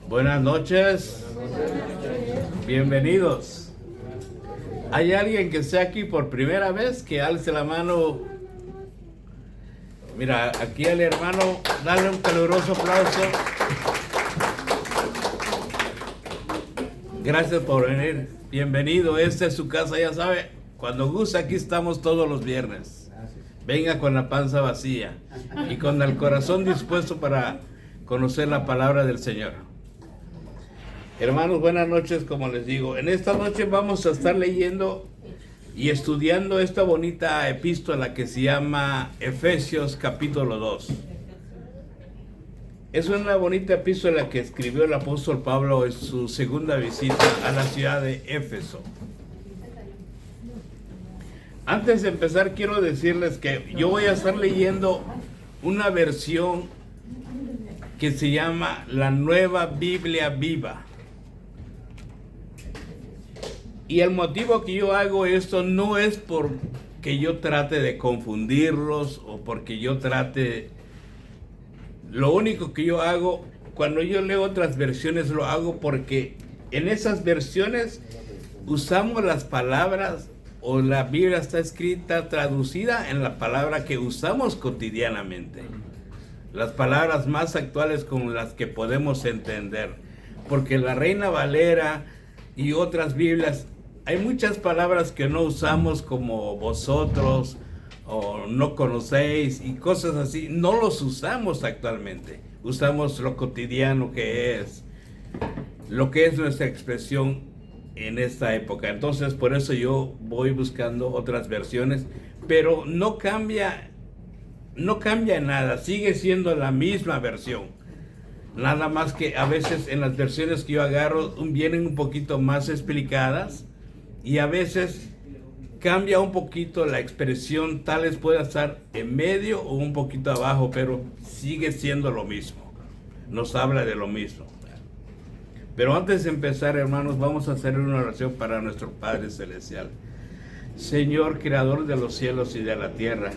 Buenas noches. Bienvenidos. ¿Hay alguien que esté aquí por primera vez? Que alce la mano. Mira, aquí al hermano, dale un caluroso aplauso. Gracias por venir. Bienvenido. Esta es su casa, ya sabe. Cuando gusta, aquí estamos todos los viernes. Venga con la panza vacía y con el corazón dispuesto para conocer la palabra del Señor. Hermanos, buenas noches, como les digo. En esta noche vamos a estar leyendo y estudiando esta bonita epístola que se llama Efesios capítulo 2. Es una bonita epístola que escribió el apóstol Pablo en su segunda visita a la ciudad de Éfeso. Antes de empezar, quiero decirles que yo voy a estar leyendo una versión que se llama la Nueva Biblia Viva. Y el motivo que yo hago esto no es porque yo trate de confundirlos o porque yo trate... Lo único que yo hago, cuando yo leo otras versiones, lo hago porque en esas versiones usamos las palabras o la Biblia está escrita, traducida en la palabra que usamos cotidianamente. Las palabras más actuales con las que podemos entender. Porque la Reina Valera y otras Biblias, hay muchas palabras que no usamos como vosotros o no conocéis y cosas así. No los usamos actualmente. Usamos lo cotidiano que es nuestra expresión en esta época. Entonces, por eso yo voy buscando otras versiones, pero no cambia nada, sigue siendo la misma versión. Nada más que a veces en las versiones que yo agarro vienen un poquito más explicadas y a veces cambia un poquito la expresión, tal vez pueda estar en medio o un poquito abajo, pero sigue siendo lo mismo. Nos habla de lo mismo. Pero antes de empezar, hermanos, vamos a hacer una oración para nuestro Padre Celestial. Señor, Creador de los cielos y de la tierra,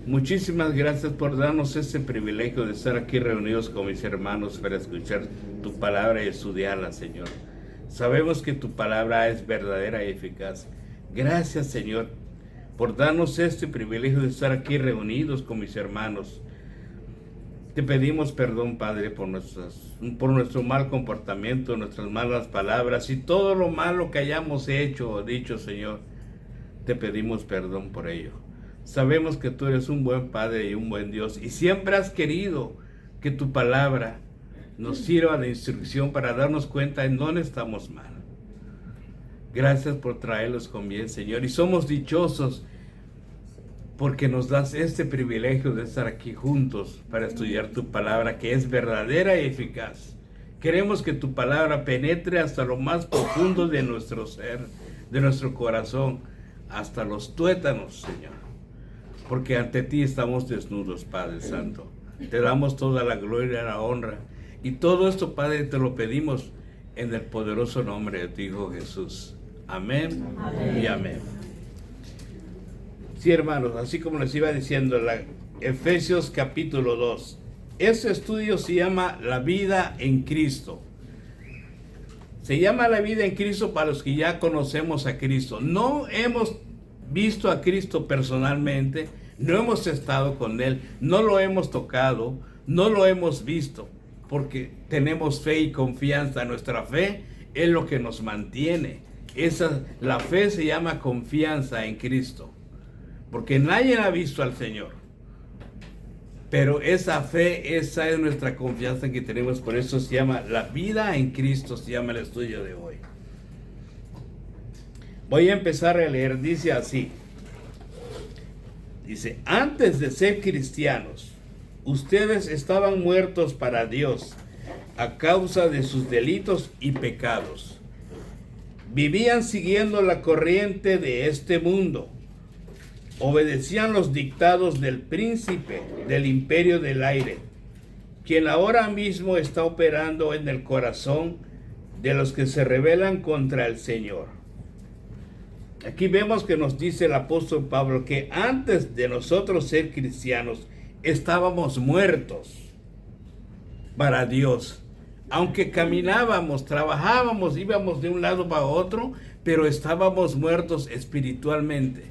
muchísimas gracias por darnos este privilegio de estar aquí reunidos con mis hermanos para escuchar tu palabra y estudiarla, Señor. Sabemos que tu palabra es verdadera y eficaz. Gracias, Señor, por darnos este privilegio de estar aquí reunidos con mis hermanos. Te pedimos perdón, Padre, por nuestro mal comportamiento, nuestras malas palabras y todo lo malo que hayamos hecho o dicho, Señor. Te pedimos perdón por ello. Sabemos que tú eres un buen Padre y un buen Dios y siempre has querido que tu palabra nos sirva de instrucción para darnos cuenta en dónde estamos mal. Gracias por traerlos con bien, Señor, y somos dichosos porque nos das este privilegio de estar aquí juntos para estudiar tu palabra que es verdadera y eficaz. Queremos que tu palabra penetre hasta lo más profundo de nuestro ser, de nuestro corazón, hasta los tuétanos, Señor. Porque ante ti estamos desnudos, Padre Santo. Te damos toda la gloria y la honra. Y todo esto, Padre, te lo pedimos en el poderoso nombre de tu Hijo Jesús. Amén, amén. Y amén. Sí, hermanos, así como les iba diciendo, Efesios capítulo 2. Este estudio se llama La vida en Cristo. Se llama La vida en Cristo para los que ya conocemos a Cristo. No hemos visto a Cristo personalmente, no hemos estado con Él, no lo hemos tocado, no lo hemos visto, porque tenemos fe y confianza. Nuestra fe es lo que nos mantiene. La fe se llama confianza en Cristo. Porque nadie ha visto al Señor. Pero esa fe, esa es nuestra confianza que tenemos. Por eso se llama La vida en Cristo, se llama el estudio de hoy. Voy a empezar a leer, dice así. Dice, antes de ser cristianos, ustedes estaban muertos para Dios a causa de sus delitos y pecados. Vivían siguiendo la corriente de este mundo. Obedecían los dictados del príncipe del imperio del aire, quien ahora mismo está operando en el corazón de los que se rebelan contra el Señor. Aquí vemos que nos dice el apóstol Pablo que antes de nosotros ser cristianos estábamos muertos. para Dios. Aunque caminábamos, trabajábamos, íbamos de un lado para otro, pero estábamos muertos espiritualmente.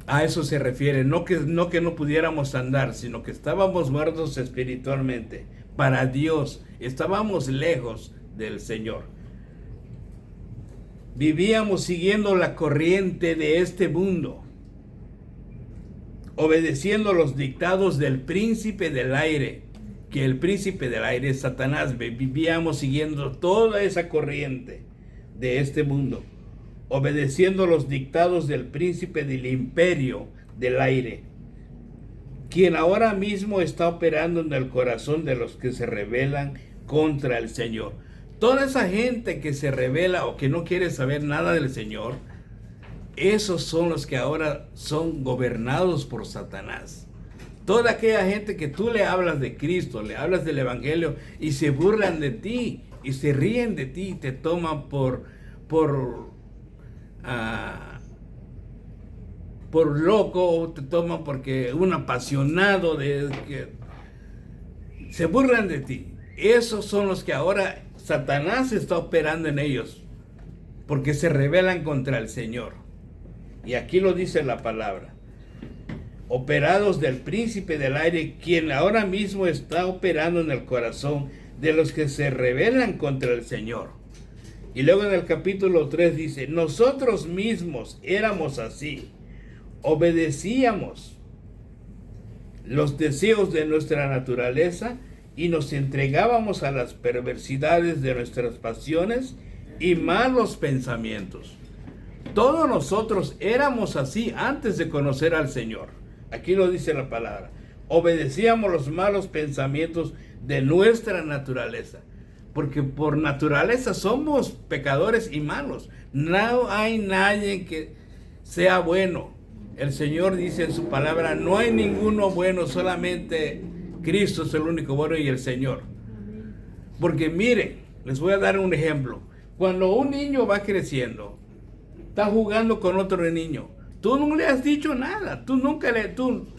A eso se refiere, no que no pudiéramos andar, sino que estábamos muertos espiritualmente para Dios. Estábamos lejos del Señor. Vivíamos siguiendo la corriente de este mundo, obedeciendo los dictados del príncipe del aire, que el príncipe del aire es Satanás. Vivíamos siguiendo toda esa corriente de este mundo, obedeciendo los dictados del príncipe del imperio del aire, quien ahora mismo está operando en el corazón de los que se rebelan contra el Señor. Toda esa gente que se rebela o que no quiere saber nada del Señor, esos son los que ahora son gobernados por Satanás. Toda aquella gente que tú le hablas de Cristo, le hablas del Evangelio y se burlan de ti y se ríen de ti y te toman por loco, o te toman porque un apasionado que se burlan de ti. Esos son los que ahora Satanás está operando en ellos, porque se rebelan contra el Señor. Y aquí lo dice la palabra: operados del príncipe del aire, quien ahora mismo está operando en el corazón de los que se rebelan contra el Señor. Y luego en el capítulo 3 dice: nosotros mismos éramos así, obedecíamos los deseos de nuestra naturaleza y nos entregábamos a las perversidades de nuestras pasiones y malos pensamientos. Todos nosotros éramos así antes de conocer al Señor. Aquí lo dice la palabra: obedecíamos los malos pensamientos de nuestra naturaleza, porque por naturaleza somos pecadores y malos. No hay nadie que sea bueno. El Señor dice en su palabra: no hay ninguno bueno, solamente Cristo es el único bueno y el Señor. Porque miren, les voy a dar un ejemplo. Cuando un niño va creciendo, está jugando con otro niño, tú no le has dicho nada, tú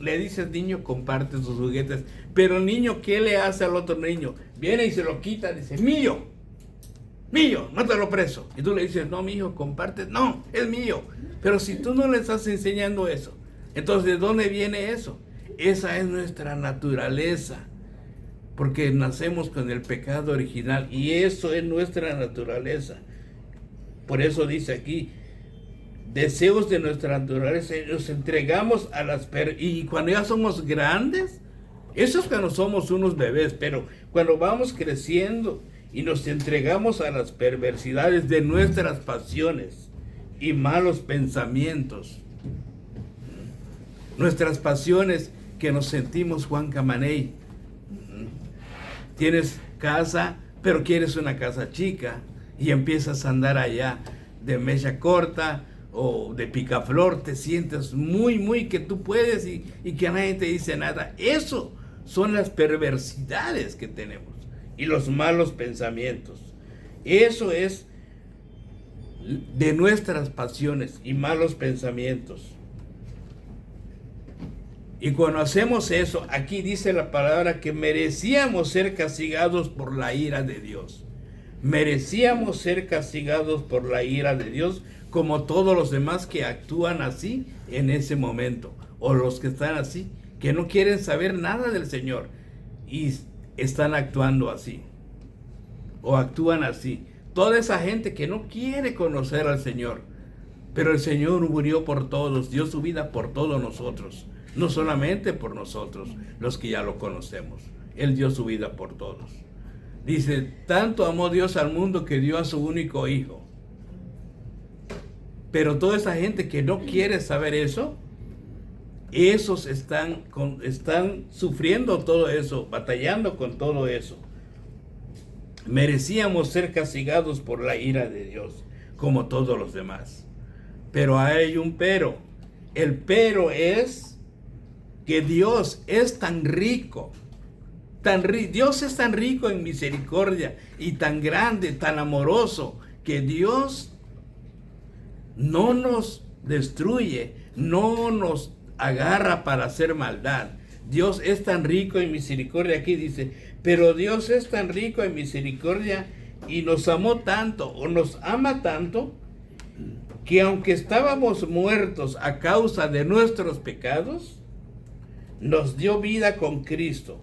le dices: niño, comparte sus juguetes. Pero el niño, ¿qué le hace al otro niño? Viene y se lo quita, dice: mío, mátalo preso. Y tú le dices: no, mi hijo, comparte. No, es mío. Pero si tú no le estás enseñando eso, entonces ¿de dónde viene eso? Esa es nuestra naturaleza, porque nacemos con el pecado original y eso es nuestra naturaleza. Por eso dice aquí: deseos de nuestra naturaleza, nos entregamos a y cuando ya somos grandes, eso es cuando somos unos bebés, pero cuando vamos creciendo y nos entregamos a las perversidades de nuestras pasiones y malos pensamientos, nuestras pasiones que nos sentimos Juan Camaney. Tienes casa, pero quieres una casa chica y empiezas a andar allá de mecha corta o de picaflor, te sientes muy que tú puedes y que nadie te dice nada. Eso son las perversidades que tenemos y los malos pensamientos. Eso es de nuestras pasiones y malos pensamientos. Y cuando hacemos eso, aquí dice la palabra que merecíamos ser castigados por la ira de Dios. Merecíamos ser castigados por la ira de Dios, como todos los demás que actúan así en ese momento, o los que están así, que no quieren saber nada del Señor y están actuando así, o actúan así. Toda esa gente que no quiere conocer al Señor, pero el Señor murió por todos, dio su vida por todos nosotros, no solamente por nosotros, los que ya lo conocemos. Él dio su vida por todos. Dice: tanto amó Dios al mundo que dio a su único hijo. Pero toda esa gente que no quiere saber eso, esos están sufriendo todo eso, batallando con todo eso. Merecíamos ser castigados por la ira de Dios, como todos los demás. Pero hay un pero. El pero es que Dios es tan rico, Dios es tan rico en misericordia y tan grande, tan amoroso, que Dios no nos destruye, no nos agarra para hacer maldad. Dios es tan rico en misericordia. Aquí dice, pero Dios es tan rico en misericordia y nos amó tanto, o nos ama tanto, que aunque estábamos muertos a causa de nuestros pecados, nos dio vida con Cristo.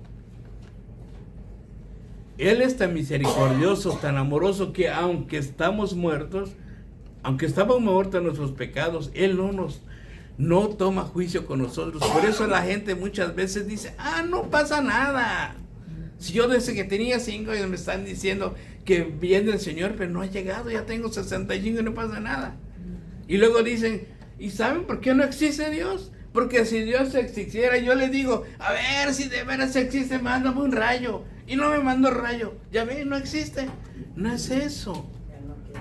Él es tan misericordioso, tan amoroso, que aunque estamos muertos en nuestros pecados, Él no toma juicio con nosotros. Por eso la gente muchas veces dice, no pasa nada. Si yo desde que tenía 5 años me están diciendo que viene el Señor, pero no ha llegado, ya tengo 65 y no pasa nada. Y luego dicen, ¿y saben por qué no existe Dios? Porque si Dios existiera, yo le digo, a ver si de veras existe, mándame un rayo. Y no me mando rayo. Ya ven, no existe. No es eso.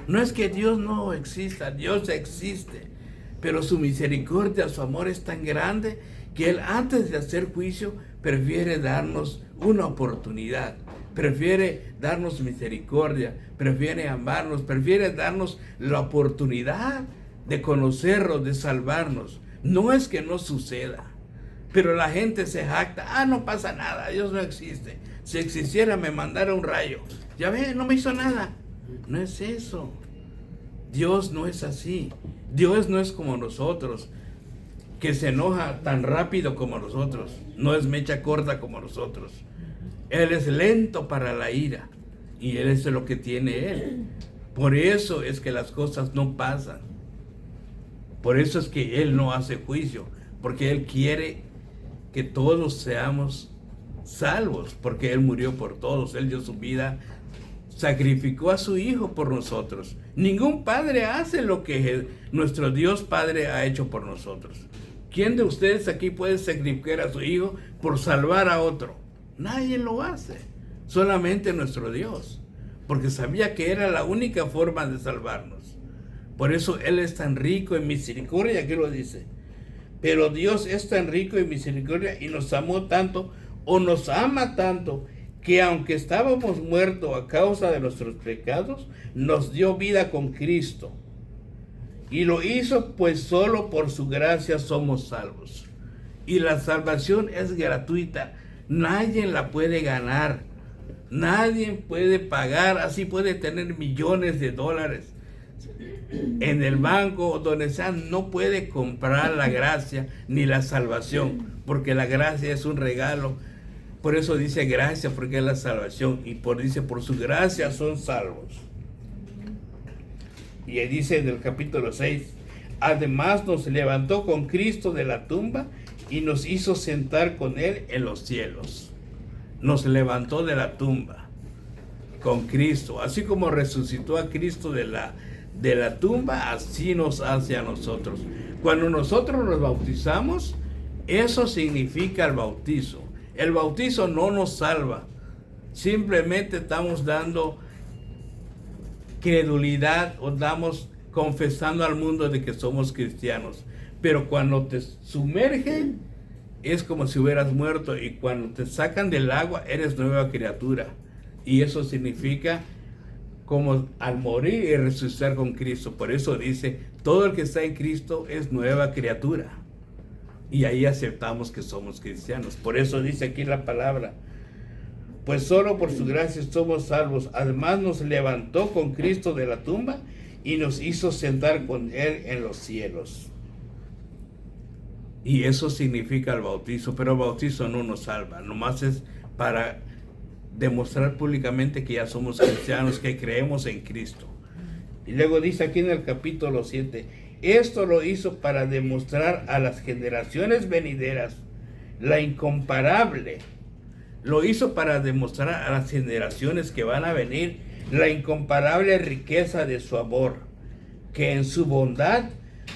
No es que Dios no exista, Dios existe. Pero su misericordia, su amor es tan grande que Él, antes de hacer juicio, prefiere darnos una oportunidad. Prefiere darnos misericordia, prefiere amarnos, prefiere darnos la oportunidad de conocerlo, de salvarnos. No es que no suceda, pero la gente se jacta, no pasa nada, Dios no existe. Si existiera me mandara un rayo. Ya ve, no me hizo nada. No es eso. Dios no es así. Dios no es como nosotros, que se enoja tan rápido como nosotros. No es mecha corta como nosotros. Él es lento para la ira, y Él es lo que tiene Él. Por eso es que las cosas no pasan. Por eso es que Él no hace juicio, porque Él quiere que todos seamos salvos, porque Él murió por todos. Él dio su vida, sacrificó a su Hijo por nosotros. Ningún padre hace lo que nuestro Dios Padre ha hecho por nosotros. ¿Quién de ustedes aquí puede sacrificar a su Hijo por salvar a otro? Nadie lo hace, solamente nuestro Dios, porque sabía que era la única forma de salvarnos. Por eso Él es tan rico en misericordia, aquí lo dice. Pero Dios es tan rico en misericordia y nos amó tanto, o nos ama tanto, que aunque estábamos muertos a causa de nuestros pecados, nos dio vida con Cristo. Y lo hizo pues solo por su gracia somos salvos. Y la salvación es gratuita. Nadie la puede ganar. Nadie puede pagar. Así puede tener millones de dólares en el banco o donde sea. No puede comprar la gracia ni la salvación, porque la gracia es un regalo. Por eso dice gracia, porque es la salvación. Y dice por su gracia son salvos. Y dice en el capítulo 6, además nos levantó con Cristo de la tumba y nos hizo sentar con Él en los cielos. Nos levantó de la tumba con Cristo. Así como resucitó a Cristo de la tumba, así nos hace a nosotros. Cuando nosotros nos bautizamos, eso significa el bautizo. El bautizo no nos salva. Simplemente estamos dando credulidad o damos confesando al mundo de que somos cristianos. Pero cuando te sumergen es como si hubieras muerto, y cuando te sacan del agua eres nueva criatura. Y eso significa como al morir y resucitar con Cristo. Por eso dice, todo el que está en Cristo es nueva criatura. Y ahí aceptamos que somos cristianos. Por eso dice aquí la palabra, pues solo por su gracia somos salvos. Además nos levantó con Cristo de la tumba y nos hizo sentar con Él en los cielos. Y eso significa el bautizo, pero el bautizo no nos salva, nomás es para demostrar públicamente que ya somos cristianos, que creemos en Cristo. Y luego dice aquí en el capítulo 7, esto lo hizo para demostrar a las generaciones venideras la incomparable. Lo hizo para demostrar a las generaciones que van a venir la incomparable riqueza de su amor, que en su bondad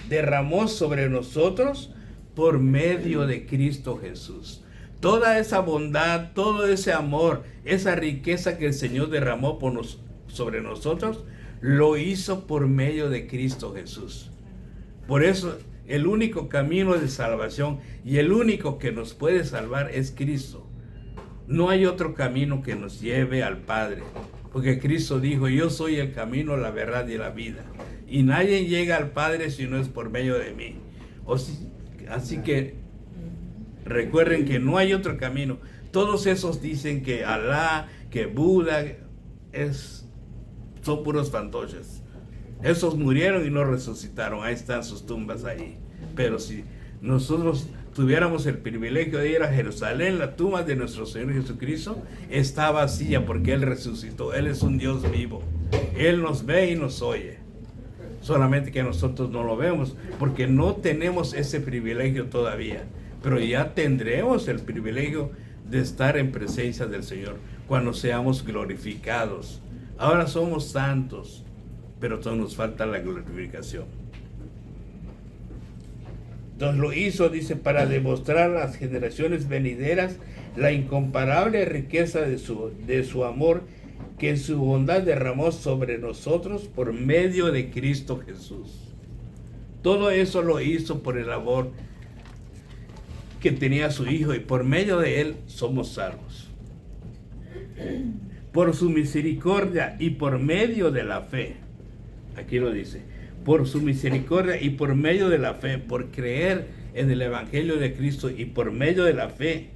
derramó sobre nosotros por medio de Cristo Jesús. Toda esa bondad, todo ese amor, esa riqueza que el Señor derramó sobre nosotros, lo hizo por medio de Cristo Jesús. Por eso el único camino de salvación y el único que nos puede salvar es Cristo. No hay otro camino que nos lleve al Padre, porque Cristo dijo, yo soy el camino, la verdad y la vida, y nadie llega al Padre si no es por medio de mí. Así que Recuerden que no hay otro camino. Todos esos dicen que Alá, que Buda, son puros fantoches. Esos murieron y no resucitaron. Ahí están sus tumbas ahí. Pero si nosotros tuviéramos el privilegio de ir a Jerusalén, la tumba de nuestro Señor Jesucristo está vacía porque Él resucitó. Él es un Dios vivo. Él nos ve y nos oye. Solamente que nosotros no lo vemos porque no tenemos ese privilegio todavía. Pero ya tendremos el privilegio de estar en presencia del Señor cuando seamos glorificados. Ahora somos santos, pero todavía nos falta la glorificación. Entonces lo hizo, dice, para demostrar a las generaciones venideras la incomparable riqueza de su amor que en su bondad derramó sobre nosotros por medio de Cristo Jesús. Todo eso lo hizo por el amor que tenía su Hijo, y por medio de Él somos salvos. Por su misericordia y por medio de la fe. Aquí lo dice. Por su misericordia y por medio de la fe, por creer en el Evangelio de Cristo y por medio de la fe,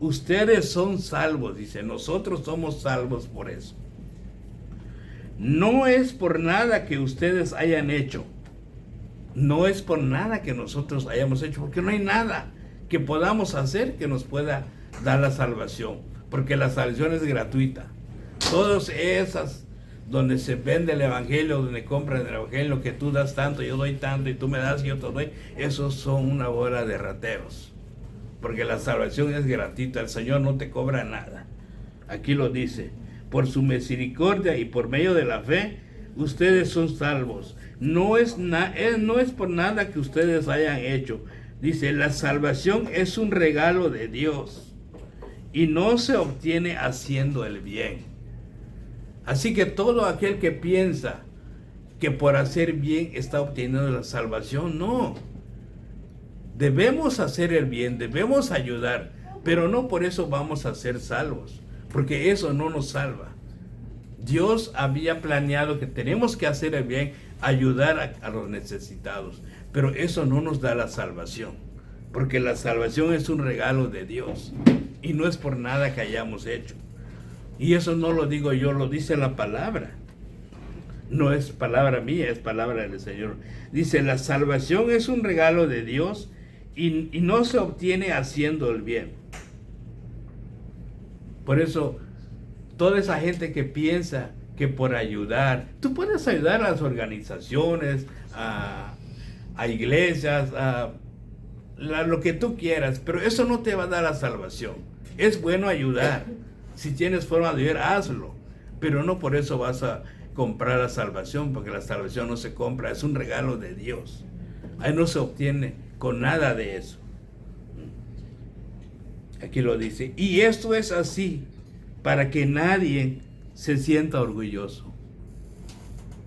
ustedes son salvos, dice. Nosotros somos salvos por eso. No es por nada que ustedes hayan hecho. No es por nada que nosotros hayamos hecho, porque no hay nada que podamos hacer que nos pueda dar la salvación, porque la salvación es gratuita. Todas esas donde se vende el Evangelio, donde compran el Evangelio, que tú das tanto, yo doy tanto, y tú me das y yo te doy, esos son una bola de rateros, porque la salvación es gratuita. El Señor no te cobra nada. Aquí lo dice: por su misericordia y por medio de la fe, ustedes son salvos. No es por nada que ustedes hayan hecho. Dice, la salvación es un regalo de Dios y no se obtiene haciendo el bien. Así que todo aquel que piensa que por hacer bien está obteniendo la salvación, no. Debemos hacer el bien, debemos ayudar, pero no por eso vamos a ser salvos, porque eso no nos salva. Dios había planeado que tenemos que hacer el bien, ayudar a los necesitados, pero eso no nos da la salvación, porque la salvación es un regalo de Dios y no es por nada que hayamos hecho. Y eso no lo digo yo, lo dice la palabra. No es palabra mía, es palabra del Señor. Dice, la salvación es un regalo de Dios y no se obtiene haciendo el bien. Por eso, toda esa gente que piensa que por ayudar, tú puedes ayudar a las organizaciones, a iglesias, lo que tú quieras, pero eso no te va a dar la salvación. Es bueno ayudar. Si tienes forma de ayudar, hazlo, pero no por eso vas a comprar la salvación, porque la salvación no se compra, es un regalo de Dios. Ahí no se obtiene con nada de eso. Aquí lo dice, y esto es así para que nadie se sienta orgulloso.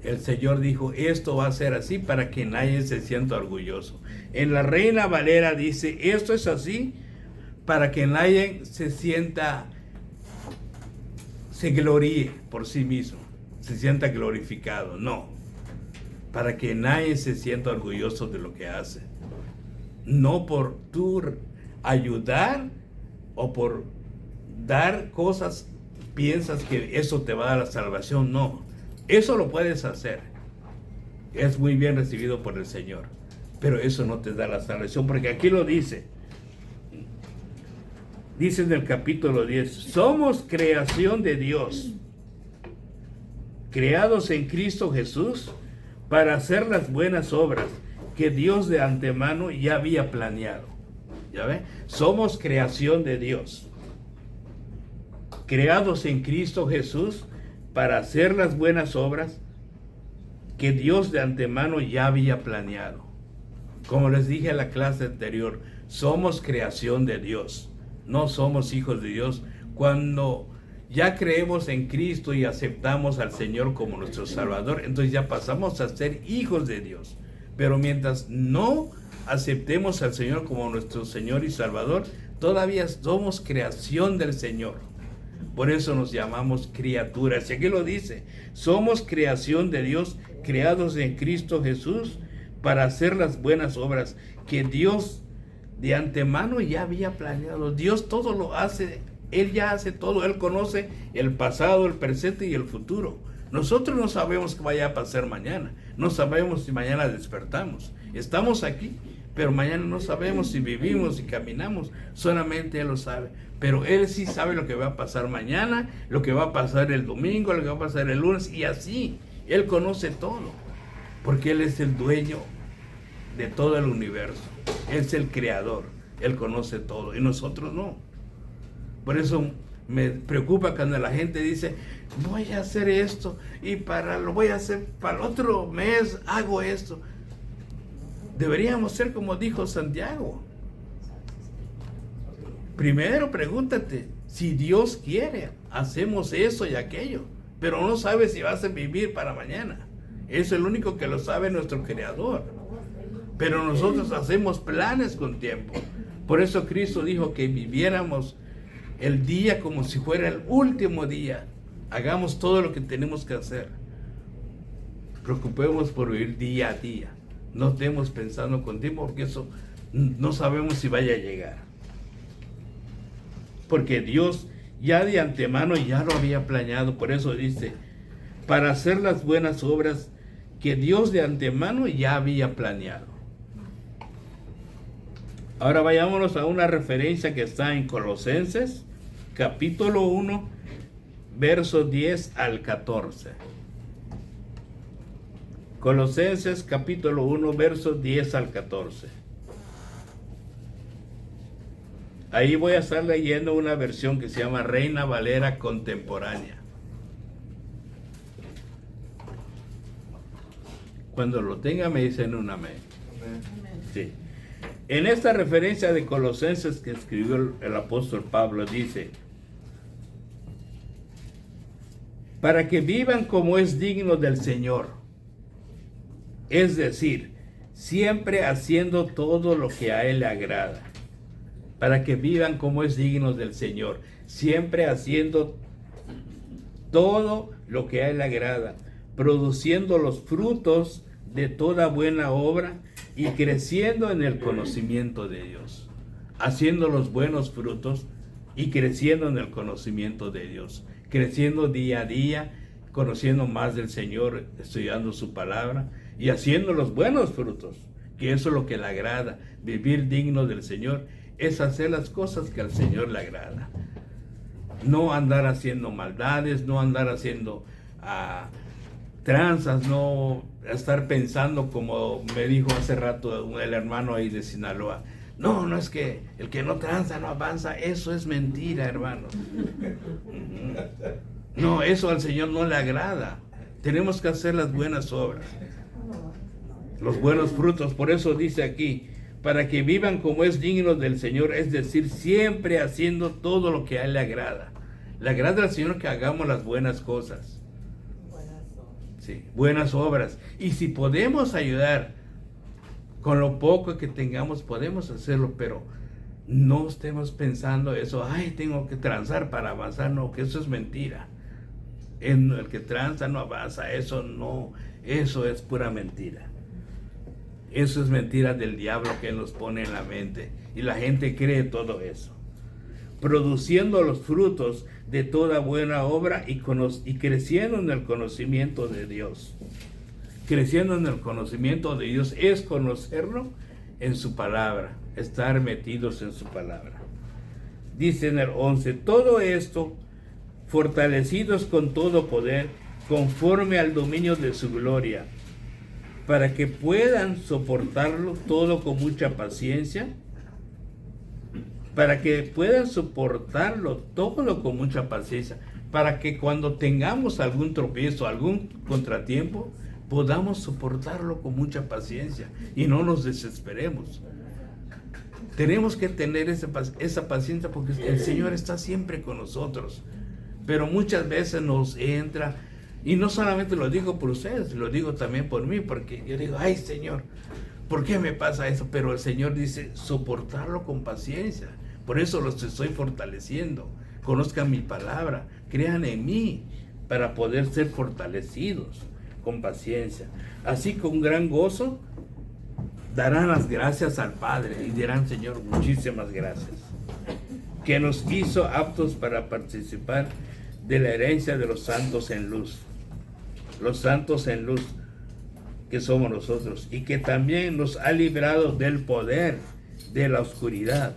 El Señor dijo, esto va a ser así para que nadie se sienta orgulloso. En la Reina Valera dice, esto es así para que nadie se gloríe por sí mismo, se sienta glorificado. No, para que nadie se sienta orgulloso de lo que hace. No por tú ayudar o por dar cosas, piensas que eso te va a dar la salvación. No, eso lo puedes hacer. Es muy bien recibido por el Señor, pero eso no te da la salvación, porque aquí lo dice. Dice en el capítulo 10, somos creación de Dios, creados en Cristo Jesús para hacer las buenas obras que Dios de antemano ya había planeado. ¿Ya ve? Somos creación de Dios, creados en Cristo Jesús para hacer las buenas obras que Dios de antemano ya había planeado. Como les dije en la clase anterior, somos creación de Dios. No somos hijos de Dios. Cuando ya creemos en Cristo y aceptamos al Señor como nuestro Salvador, entonces ya pasamos a ser hijos de Dios. Pero mientras no aceptemos al Señor como nuestro Señor y Salvador, todavía somos creación del Señor. Por eso nos llamamos criaturas. Y aquí lo dice, somos creación de Dios, creados en Cristo Jesús para hacer las buenas obras que Dios de antemano ya había planeado. Dios todo lo hace, Él ya hace todo, Él conoce el pasado, el presente y el futuro. Nosotros no sabemos qué vaya a pasar mañana, no sabemos si mañana despertamos. Estamos aquí, pero mañana no sabemos si vivimos y caminamos, solamente Él lo sabe. Pero Él sí sabe lo que va a pasar mañana, lo que va a pasar el domingo, lo que va a pasar el lunes, y así. Él conoce todo, porque Él es el dueño de todo el universo. Él es el creador, Él conoce todo, y nosotros no. Por eso me preocupa cuando la gente dice, voy a hacer esto, y lo voy a hacer para el otro mes, hago esto. Deberíamos ser como dijo Santiago. Primero pregúntate, si Dios quiere, hacemos eso y aquello, pero no sabes si vas a vivir para mañana. Es el único que lo sabe, nuestro Creador. Pero nosotros hacemos planes con tiempo. Por eso Cristo dijo que viviéramos el día como si fuera el último día. Hagamos todo lo que tenemos que hacer. Preocupemos por vivir día a día. No estemos pensando con tiempo, porque eso no sabemos si vaya a llegar. Porque Dios ya de antemano ya lo había planeado. Por eso dice, para hacer las buenas obras que Dios de antemano ya había planeado. Ahora vayámonos a una referencia que está en Colosenses, capítulo 1, versos 10 al 14. Colosenses, capítulo 1, versos 10 al 14. Ahí voy a estar leyendo una versión que se llama Reina Valera Contemporánea. Cuando lo tenga me dicen un amén. Sí. En esta referencia de Colosenses que escribió el apóstol Pablo dice, para que vivan como es digno del Señor, es decir, siempre haciendo todo lo que a Él le agrada. Para que vivan como es digno del Señor, siempre haciendo todo lo que a Él le agrada, produciendo los frutos de toda buena obra y creciendo en el conocimiento de Dios, haciendo los buenos frutos y creciendo en el conocimiento de Dios, creciendo día a día, conociendo más del Señor, estudiando su palabra y haciendo los buenos frutos, que eso es lo que le agrada. Vivir digno del Señor es hacer las cosas que al Señor le agrada. No andar haciendo maldades, no andar haciendo tranzas, no estar pensando como me dijo hace rato el hermano ahí de Sinaloa. No es que el que no tranza no avanza. Eso es mentira, hermano. No, eso al Señor no le agrada. Tenemos que hacer las buenas obras, los buenos frutos. Por eso dice aquí, para que vivan como es digno del Señor, es decir, siempre haciendo todo lo que a Él le agrada. Le agrada al Señor que hagamos las buenas cosas. Sí, buenas obras. Y si podemos ayudar con lo poco que tengamos, podemos hacerlo, pero no estemos pensando eso, ay, tengo que transar para avanzar. No, que eso es mentira. El que tranza no avanza, eso no, eso es pura mentira. Eso es mentira del diablo que Él nos pone en la mente. Y la gente cree todo eso. Produciendo los frutos de toda buena obra y creciendo en el conocimiento de Dios. Creciendo en el conocimiento de Dios es conocerlo en su palabra, estar metidos en su palabra. Dice en el 11, todo esto fortalecidos con todo poder, conforme al dominio de su gloria, para que puedan soportarlo todo con mucha paciencia, para que puedan soportarlo todo con mucha paciencia, para que cuando tengamos algún tropiezo, algún contratiempo, podamos soportarlo con mucha paciencia y no nos desesperemos. Tenemos que tener esa paciencia porque el Señor está siempre con nosotros, pero muchas veces nos entra. Y no solamente lo digo por ustedes, lo digo también por mí, porque yo digo, ay Señor, ¿por qué me pasa eso? Pero el Señor dice, soportarlo con paciencia. Por eso los estoy fortaleciendo. Conozcan mi palabra, crean en mí, para poder ser fortalecidos con paciencia. Así con gran gozo darán las gracias al Padre y dirán: Señor, muchísimas gracias, que nos hizo aptos para participar de la herencia de los santos en luz. Los santos en luz que somos nosotros, y que también nos ha librado del poder de la oscuridad,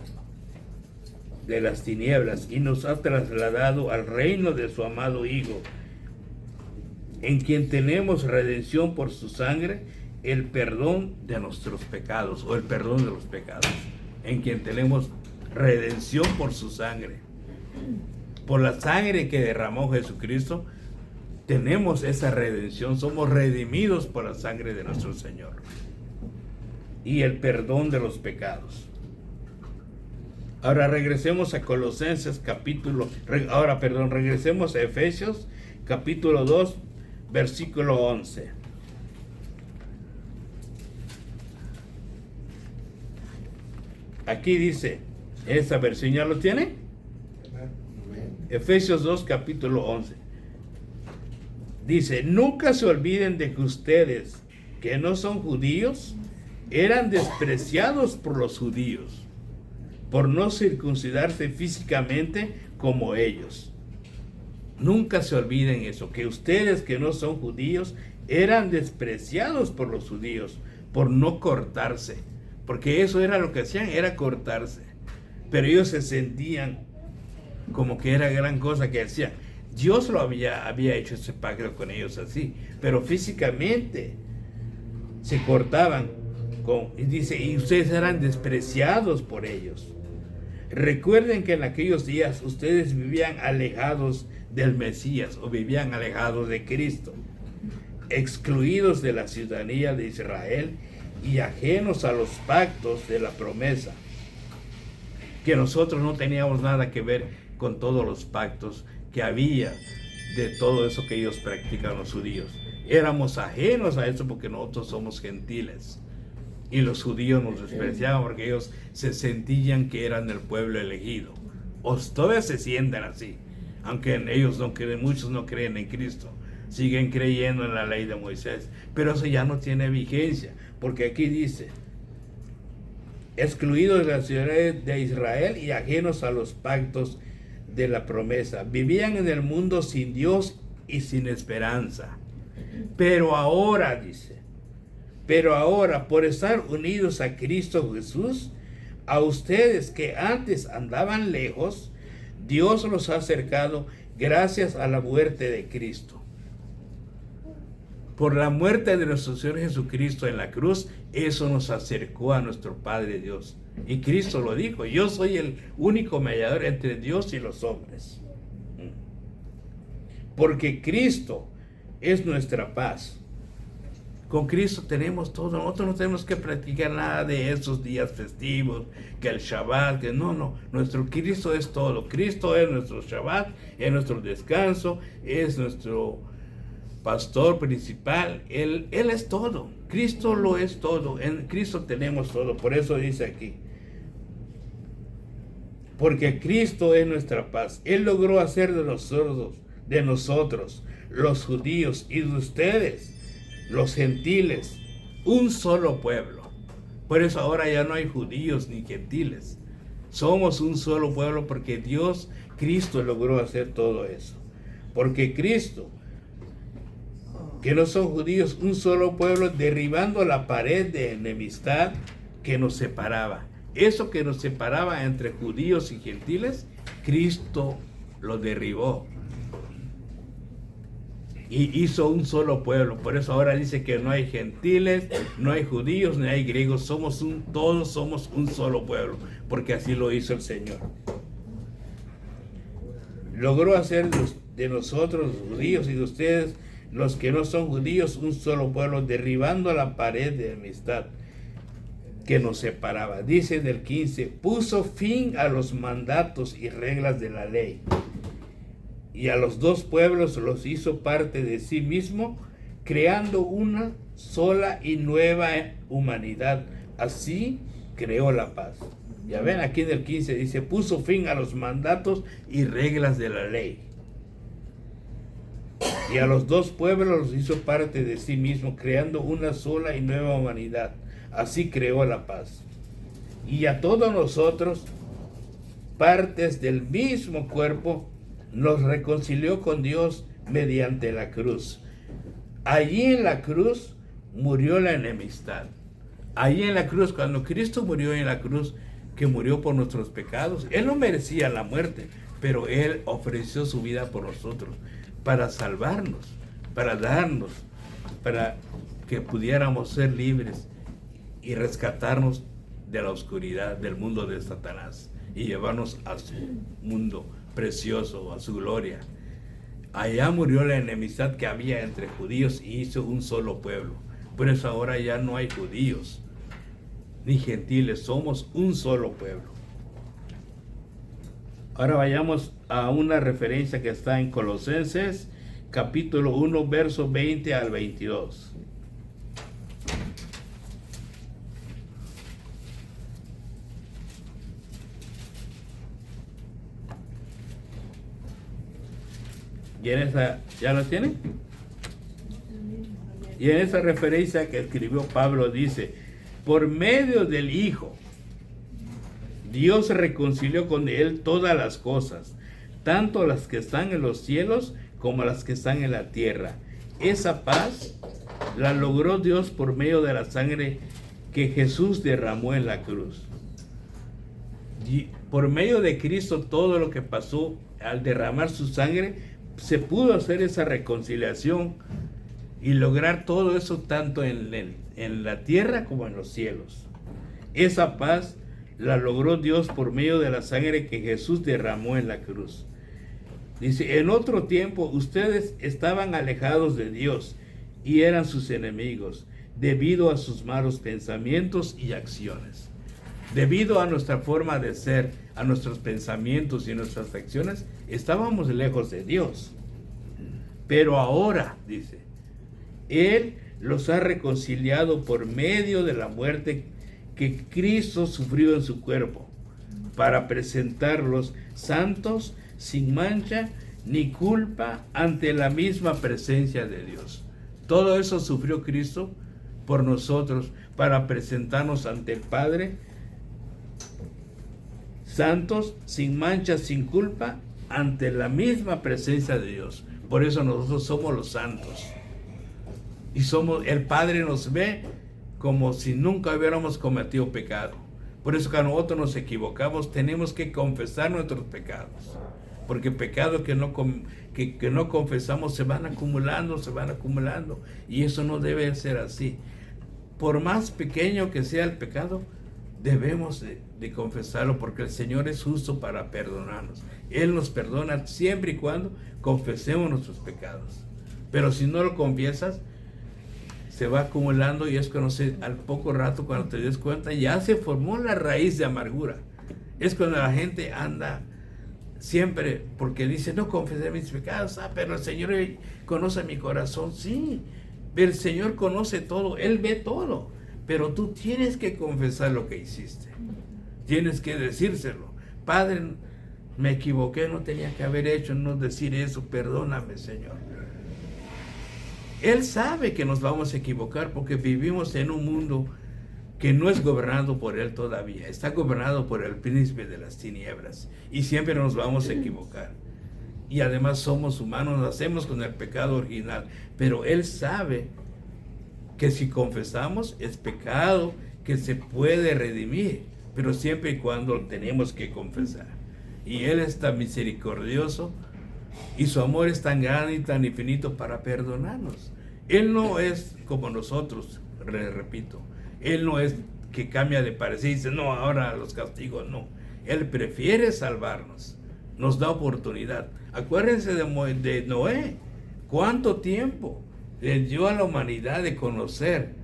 de las tinieblas, y nos ha trasladado al reino de su amado Hijo, en quien tenemos redención por su sangre, el perdón de nuestros pecados, o el perdón de los pecados, en quien tenemos redención por su sangre. Por la sangre que derramó Jesucristo, tenemos esa redención, somos redimidos por la sangre de nuestro Señor. Y el perdón de los pecados. Ahora regresemos a regresemos a Efesios capítulo 2, versículo 11. Aquí dice, esa versión, ¿ya lo tiene? Efesios 2, capítulo 11. Dice: nunca se olviden de que ustedes, que no son judíos, eran despreciados por los judíos, por no circuncidarse físicamente como ellos. Nunca se olviden eso, que ustedes, que no son judíos, eran despreciados por los judíos, por no cortarse, porque eso era lo que hacían, era cortarse. Pero ellos se sentían como que era gran cosa que hacían. Dios lo había hecho ese pacto con ellos así, pero físicamente se cortaban y dice: y ustedes eran despreciados por ellos. Recuerden que en aquellos días ustedes vivían alejados del Mesías, o vivían alejados de Cristo, excluidos de la ciudadanía de Israel y ajenos a los pactos de la promesa, que nosotros no teníamos nada que ver con todos los pactos que había de todo eso que ellos practican, los judíos. Éramos ajenos a eso porque nosotros somos gentiles, y los judíos nos despreciaban porque ellos se sentían que eran el pueblo elegido, o todavía se sienten así, aunque ellos no creen, muchos no creen en Cristo, siguen creyendo en la ley de Moisés, pero eso ya no tiene vigencia, porque aquí dice: excluidos de la ciudad de Israel y ajenos a los pactos de la promesa, vivían en el mundo sin Dios y sin esperanza. Pero ahora, dice, por estar unidos a Cristo Jesús, a ustedes que antes andaban lejos, Dios los ha acercado gracias a la muerte de Cristo. Por la muerte de nuestro Señor Jesucristo en la cruz, eso nos acercó a nuestro Padre Dios. Y Cristo lo dijo: yo soy el único mediador entre Dios y los hombres. Porque Cristo es nuestra paz. Con Cristo tenemos todo. Nosotros no tenemos que practicar nada de esos días festivos, que el Shabbat, que no. Nuestro Cristo es todo. Cristo es nuestro Shabbat, es nuestro descanso, es nuestro pastor principal. Él es todo. Cristo lo es todo. En Cristo tenemos todo. Por eso dice aquí: porque Cristo es nuestra paz. Él logró hacer de nosotros, los judíos, y de ustedes, los gentiles, un solo pueblo. Por eso ahora ya no hay judíos ni gentiles. Somos un solo pueblo porque Cristo logró hacer todo eso. Porque Cristo, que no son judíos, un solo pueblo, derribando la pared de enemistad que nos separaba. Eso que nos separaba entre judíos y gentiles, Cristo lo derribó y hizo un solo pueblo. Por eso ahora dice que no hay gentiles, no hay judíos, ni hay griegos, todos somos un solo pueblo, porque así lo hizo el Señor. Logró hacer de nosotros, los judíos, y de ustedes, los que no son judíos, un solo pueblo, derribando la pared de amistad que nos separaba. Dice en el 15: puso fin a los mandatos y reglas de la ley, y a los dos pueblos los hizo parte de sí mismo, creando una sola y nueva humanidad. Así creó la paz. Ya ven, aquí en el 15 dice: puso fin a los mandatos y reglas de la ley, y a los dos pueblos los hizo parte de sí mismo, creando una sola y nueva humanidad. así creó la paz. Y a todos nosotros, partes del mismo cuerpo, nos reconcilió con Dios mediante la cruz. Allí en la cruz murió la enemistad. Allí en la cruz, cuando Cristo murió en la cruz, que murió por nuestros pecados, Él no merecía la muerte, pero Él ofreció su vida por nosotros, para salvarnos, para darnos, para que pudiéramos ser libres y rescatarnos de la oscuridad del mundo de Satanás y llevarnos a su mundo precioso, a su gloria. Allá murió la enemistad que había entre judíos y hizo un solo pueblo. Por eso ahora ya no hay judíos ni gentiles, somos un solo pueblo. Ahora vayamos a una referencia que está en Colosenses, capítulo 1, verso 20 al 22. ¿Y en esa, ya lo tienen? Y en esa referencia que escribió Pablo dice: por medio del Hijo, Dios reconcilió con Él todas las cosas, tanto las que están en los cielos como las que están en la tierra. Esa paz la logró Dios por medio de la sangre que Jesús derramó en la cruz. Y por medio de Cristo, todo lo que pasó al derramar su sangre, se pudo hacer esa reconciliación y lograr todo eso tanto en la tierra como en los cielos. Esa paz la logró Dios por medio de la sangre que Jesús derramó en la cruz. Dice: en otro tiempo ustedes estaban alejados de Dios y eran sus enemigos debido a sus malos pensamientos y acciones. Debido a nuestra forma de ser, a nuestros pensamientos y nuestras acciones, estábamos lejos de Dios. Pero ahora, dice, Él los ha reconciliado por medio de la muerte que Cristo sufrió en su cuerpo, para presentarlos santos, sin mancha ni culpa ante la misma presencia de Dios. Todo eso sufrió Cristo por nosotros, para presentarnos ante el Padre santos, sin mancha, sin culpa, ante la misma presencia de Dios. Por eso nosotros somos los santos. Y el Padre nos ve como si nunca hubiéramos cometido pecado. Por eso cuando nosotros nos equivocamos, tenemos que confesar nuestros pecados. Porque pecados que no confesamos se van acumulando. Y eso no debe ser así. Por más pequeño que sea el pecado, debemos de confesarlo, porque el Señor es justo para perdonarnos. Él nos perdona siempre y cuando confesemos nuestros pecados. Pero si no lo confiesas, se va acumulando, y es cuando al poco rato, cuando te des cuenta, ya se formó la raíz de amargura. Es cuando la gente anda siempre, porque dice: no confesé mis pecados, pero el Señor conoce mi corazón. Sí, pero el Señor conoce todo, Él ve todo, pero tú tienes que confesar lo que hiciste. Tienes que decírselo: Padre, me equivoqué, no tenía que haber hecho, no decir eso, perdóname, Señor. Él sabe que nos vamos a equivocar, porque vivimos en un mundo que no es gobernado por Él todavía. Está gobernado por el príncipe de las tinieblas, y siempre nos vamos a equivocar. Y además somos humanos, nacemos con el pecado original, pero Él sabe que si confesamos es pecado que se puede redimir, pero siempre y cuando lo tenemos que confesar. Y Él es tan misericordioso, y su amor es tan grande y tan infinito para perdonarnos. Él no es como nosotros, repito. Él no es que cambia de parecer y dice: no, ahora los castigos. No. Él prefiere salvarnos. Nos da oportunidad. Acuérdense de Noé. ¿Cuánto tiempo le dio a la humanidad de conocer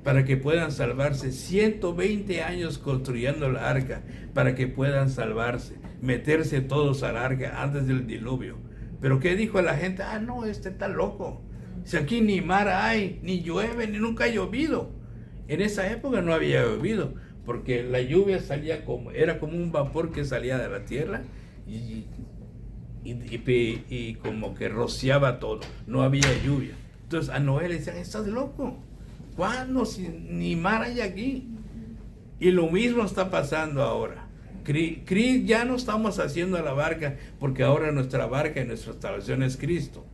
para que puedan salvarse? 120 años construyendo la arca para que puedan salvarse, meterse todos al arca antes del diluvio. Pero ¿qué dijo la gente? No, este está loco. Si aquí ni mar hay, ni llueve, ni nunca ha llovido. En esa época no había llovido, porque la lluvia era como un vapor que salía de la tierra y como que rociaba todo. No había lluvia. Entonces a Noé le decían: estás loco. ¿Cuándo? Si ni mar hay aquí. Y lo mismo está pasando ahora. Ya no estamos haciendo la barca, porque ahora nuestra barca y nuestra instalación es Cristo.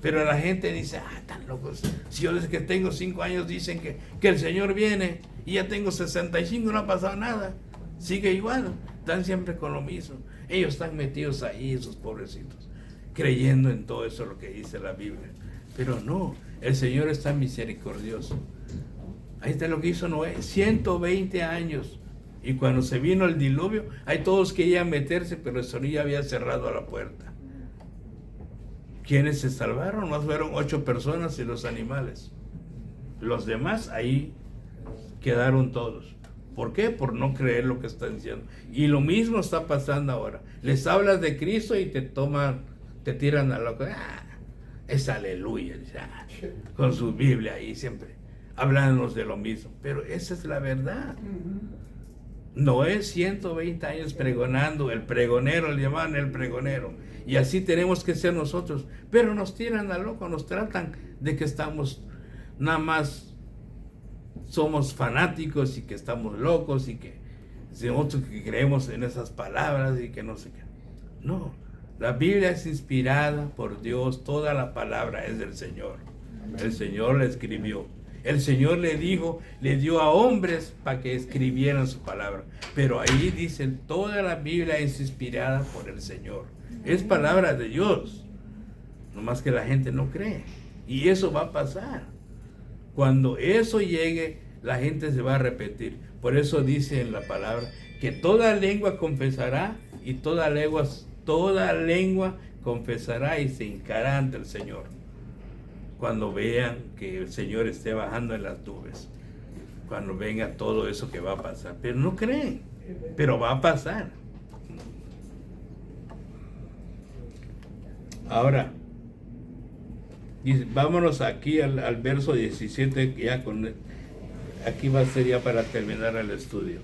Pero la gente dice, tan locos. Si yo desde que tengo 5 años dicen que el Señor viene, y ya tengo 65, no ha pasado nada. Sigue igual, están siempre con lo mismo. Ellos están metidos ahí, esos pobrecitos, creyendo en todo eso lo que dice la Biblia. Pero no, el Señor está misericordioso. Ahí está lo que hizo Noé, 120 años. Y cuando se vino el diluvio, ahí todos querían meterse, pero el Señor ya había cerrado la puerta. ¿Quiénes se salvaron? Más fueron 8 personas y los animales. Los demás ahí quedaron todos. ¿Por qué? Por no creer lo que están diciendo. Y lo mismo está pasando ahora. Les hablas de Cristo y te tiran a loco. Es aleluya. Con su Biblia ahí siempre. Háblanos de lo mismo. Pero esa es la verdad. Noé 120 años pregonando, el pregonero, le llamaban el pregonero. Y así tenemos que ser nosotros. Pero nos tiran a loco, nos tratan de que estamos nada más, somos fanáticos y que estamos locos y que nosotros que creemos en esas palabras y que no sé qué. No, la Biblia es inspirada por Dios, toda la palabra es del Señor. El Señor la escribió. El Señor le dio a hombres para que escribieran su palabra. Pero ahí dicen, toda la Biblia es inspirada por el Señor. Es palabra de Dios. Nomás que la gente no cree. Y eso va a pasar. Cuando eso llegue, la gente se va a arrepentir. Por eso dice en la palabra que toda lengua confesará y toda lengua confesará y se hincará ante el Señor. Cuando vean que el Señor esté bajando en las nubes, cuando venga todo eso que va a pasar, pero no creen, pero va a pasar. Ahora, vámonos aquí al verso 17, aquí va a ser ya para terminar el estudio.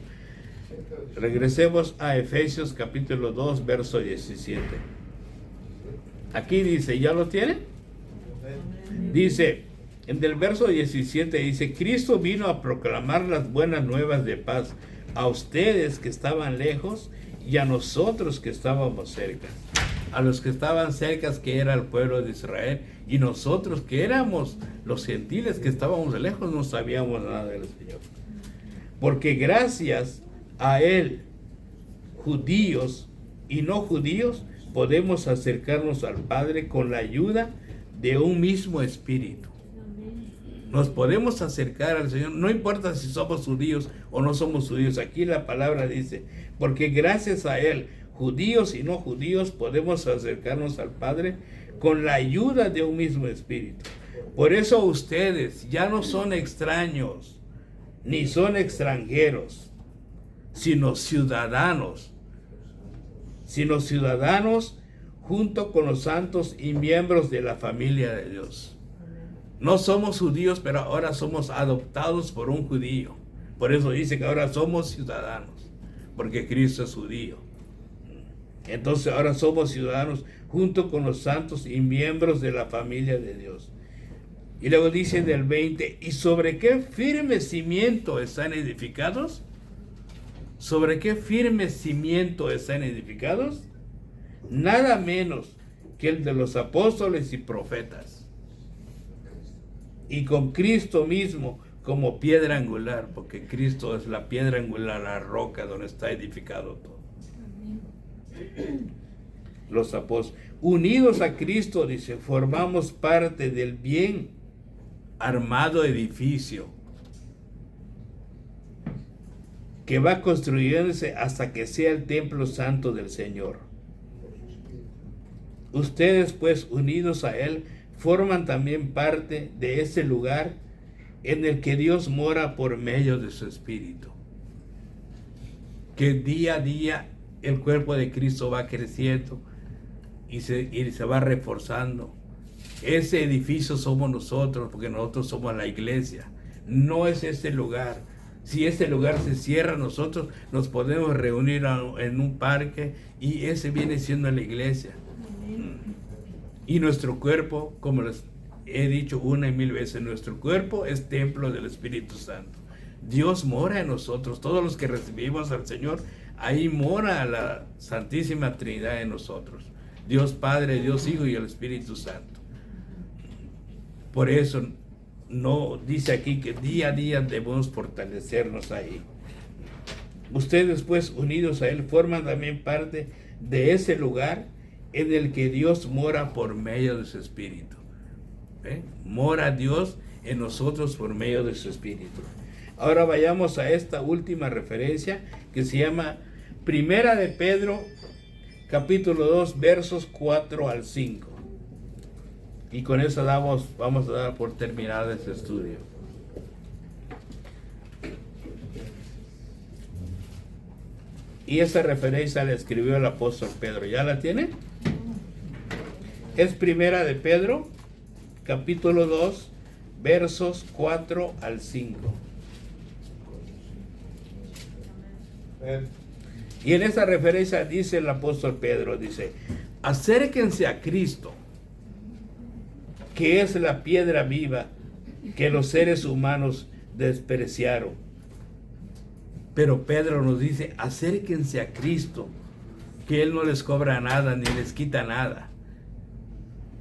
Regresemos a Efesios capítulo 2, verso 17. Aquí dice, ¿ya lo tienen? Dice, en el verso 17 dice, Cristo vino a proclamar las buenas nuevas de paz a ustedes que estaban lejos y a nosotros que estábamos cerca. A los que estaban cerca, que era el pueblo de Israel, y nosotros que éramos los gentiles que estábamos lejos, no sabíamos nada del Señor. Porque gracias a Él, judíos y no judíos, podemos acercarnos al Padre con la ayuda de un mismo espíritu. Nos podemos acercar al Señor, no importa si somos judíos o no somos judíos. Aquí la palabra dice, porque gracias a Él, judíos y no judíos, podemos acercarnos al Padre con la ayuda de un mismo espíritu. Por eso ustedes ya no son extraños, ni son extranjeros, sino ciudadanos junto con los santos y miembros de la familia de Dios. No somos judíos, pero ahora somos adoptados por un judío. Por eso dice que ahora somos ciudadanos, porque Cristo es judío. Entonces ahora somos ciudadanos junto con los santos y miembros de la familia de Dios. Y luego dice del 20, ¿y sobre qué firme cimiento están edificados? ¿Sobre qué firme cimiento están edificados? Nada menos que el de los apóstoles y profetas. Y con Cristo mismo como piedra angular, porque Cristo es la piedra angular, la roca donde está edificado todo. Los apóstoles, unidos a Cristo, dice, formamos parte del bien armado edificio que va construyéndose hasta que sea el templo santo del Señor. Ustedes, pues, unidos a Él, forman también parte de ese lugar en el que Dios mora por medio de su Espíritu. Que día a día el cuerpo de Cristo va creciendo y se va reforzando. Ese edificio somos nosotros, porque nosotros somos la iglesia. No es ese lugar. Si ese lugar se cierra, nosotros nos podemos reunir en un parque y ese viene siendo la iglesia. Y nuestro cuerpo, como les he dicho una y mil veces, nuestro cuerpo es templo del Espíritu Santo. Dios mora en nosotros, todos los que recibimos al Señor, ahí mora la Santísima Trinidad en nosotros. Dios Padre, Dios Hijo y el Espíritu Santo. Por eso no dice aquí que día a día debemos fortalecernos ahí. Ustedes pues, unidos a Él, forman también parte de ese lugar en el que Dios mora por medio de su Espíritu. Mora Dios en nosotros por medio de su Espíritu. Ahora vayamos a esta última referencia que se llama Primera de Pedro, capítulo 2, versos 4 al 5. Y con eso vamos a dar por terminado este estudio. Y esa referencia la escribió el apóstol Pedro. ¿Ya la tiene? Es Primera de Pedro, capítulo 2, versos 4 al 5. Y en esa referencia dice el apóstol Pedro, dice, acérquense a Cristo, que es la piedra viva que los seres humanos despreciaron. Pero Pedro nos dice, acérquense a Cristo, que Él no les cobra nada ni les quita nada.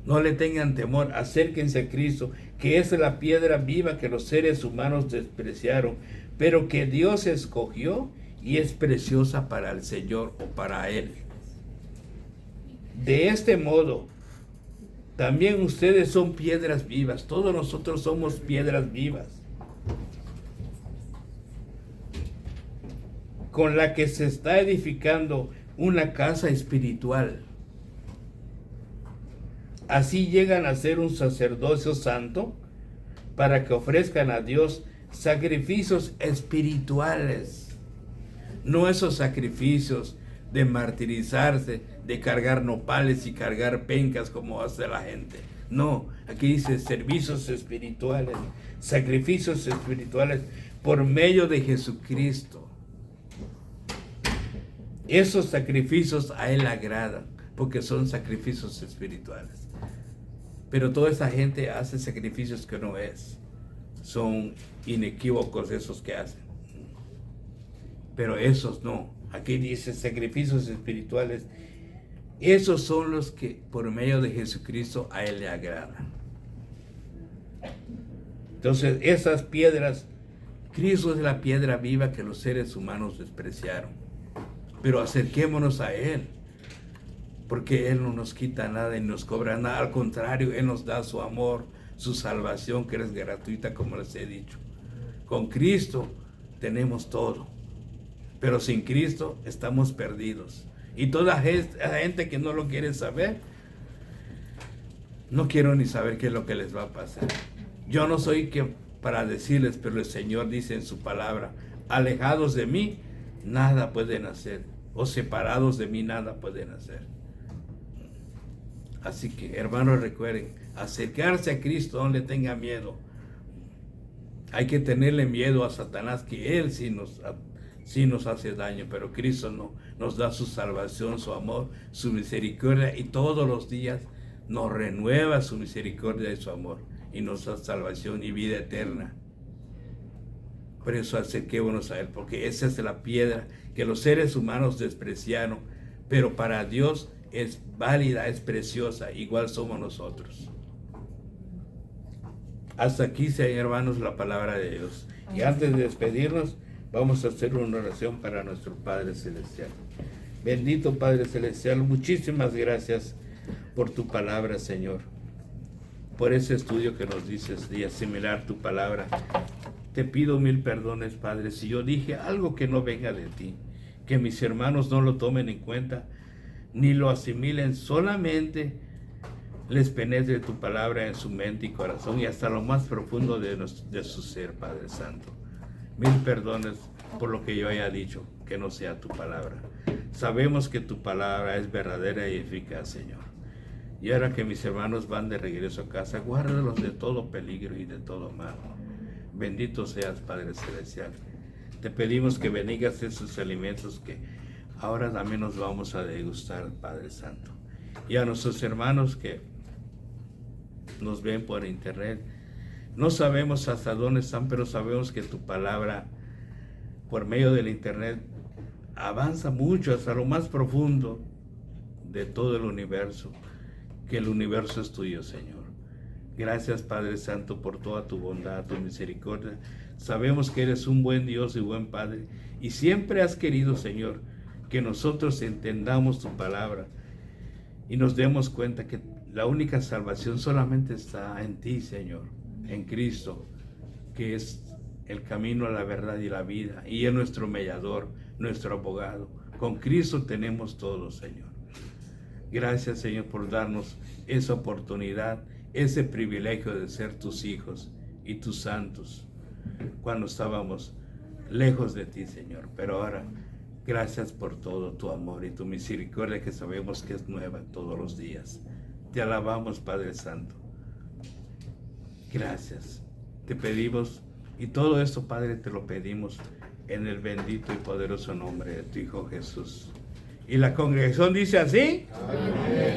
No le tengan temor, acérquense a Cristo, que es la piedra viva que los seres humanos despreciaron, pero que Dios escogió y es preciosa para el Señor o para Él. De este modo, también ustedes son piedras vivas, todos nosotros somos piedras vivas, con la que se está edificando una casa espiritual. Así llegan a ser un sacerdocio santo para que ofrezcan a Dios sacrificios espirituales. No esos sacrificios de martirizarse, de cargar nopales y cargar pencas como hace la gente. No, aquí dice servicios espirituales, sacrificios espirituales por medio de Jesucristo. Esos sacrificios a Él agradan, porque son sacrificios espirituales. Pero toda esa gente hace sacrificios que no es. Son inequívocos esos que hacen. Pero esos no. Aquí dice sacrificios espirituales. Esos son los que por medio de Jesucristo a Él le agradan. Entonces esas piedras, Cristo es la piedra viva que los seres humanos despreciaron. Pero acerquémonos a Él, porque Él no nos quita nada y nos cobra nada. Al contrario, Él nos da su amor, su salvación, que es gratuita, como les he dicho. Con Cristo tenemos todo, pero sin Cristo estamos perdidos. Y toda esa gente que no lo quiere saber, no quiero ni saber qué es lo que les va a pasar. Yo no soy quien para decirles, pero el Señor dice en su palabra, alejados de mí, nada pueden hacer, o separados de mí, nada pueden hacer. Así que, hermanos, recuerden, acercarse a Cristo, no le tenga miedo. Hay que tenerle miedo a Satanás, que él sí nos hace daño, pero Cristo no, nos da su salvación, su amor, su misericordia, y todos los días nos renueva su misericordia y su amor, y nos da salvación y vida eterna. Por eso acerquémonos a Él, porque esa es la piedra que los seres humanos despreciaron, pero para Dios es válida, es preciosa, igual somos nosotros. Hasta aquí, hermanos, la palabra de Dios. Y antes de despedirnos, vamos a hacer una oración para nuestro Padre Celestial. Bendito Padre Celestial, muchísimas gracias por tu palabra, Señor. Por ese estudio que nos dices de asimilar tu palabra. Te pido mil perdones, Padre, si yo dije algo que no venga de ti. Que mis hermanos no lo tomen en cuenta, ni lo asimilen, solamente les penetre tu palabra en su mente y corazón y hasta lo más profundo de su ser, Padre Santo. Mil perdones por lo que yo haya dicho, que no sea tu palabra. Sabemos que tu palabra es verdadera y eficaz, Señor. Y ahora que mis hermanos van de regreso a casa, guárdalos de todo peligro y de todo mal. Bendito seas, Padre Celestial. Te pedimos que bendigas esos alimentos que ahora también nos vamos a degustar, Padre Santo. Y a nuestros hermanos que nos ven por internet. No sabemos hasta dónde están, pero sabemos que tu palabra, por medio del internet, avanza mucho hasta lo más profundo de todo el universo, que el universo es tuyo, Señor. Gracias, Padre Santo, por toda tu bondad, tu misericordia. Sabemos que eres un buen Dios y buen Padre, y siempre has querido, Señor, que nosotros entendamos tu palabra y nos demos cuenta que la única salvación solamente está en ti, Señor, en Cristo, que es el camino a la verdad y la vida, y es nuestro mediador, nuestro abogado. Con Cristo tenemos todo, Señor. Gracias, Señor, por darnos esa oportunidad, ese privilegio de ser tus hijos y tus santos, cuando estábamos lejos de ti, Señor. Pero ahora, gracias por todo tu amor y tu misericordia, que sabemos que es nueva todos los días. Te alabamos, Padre Santo. Gracias. Te pedimos, y todo esto, Padre, te lo pedimos en el bendito y poderoso nombre de tu Hijo Jesús. Y la congregación dice así. Amén.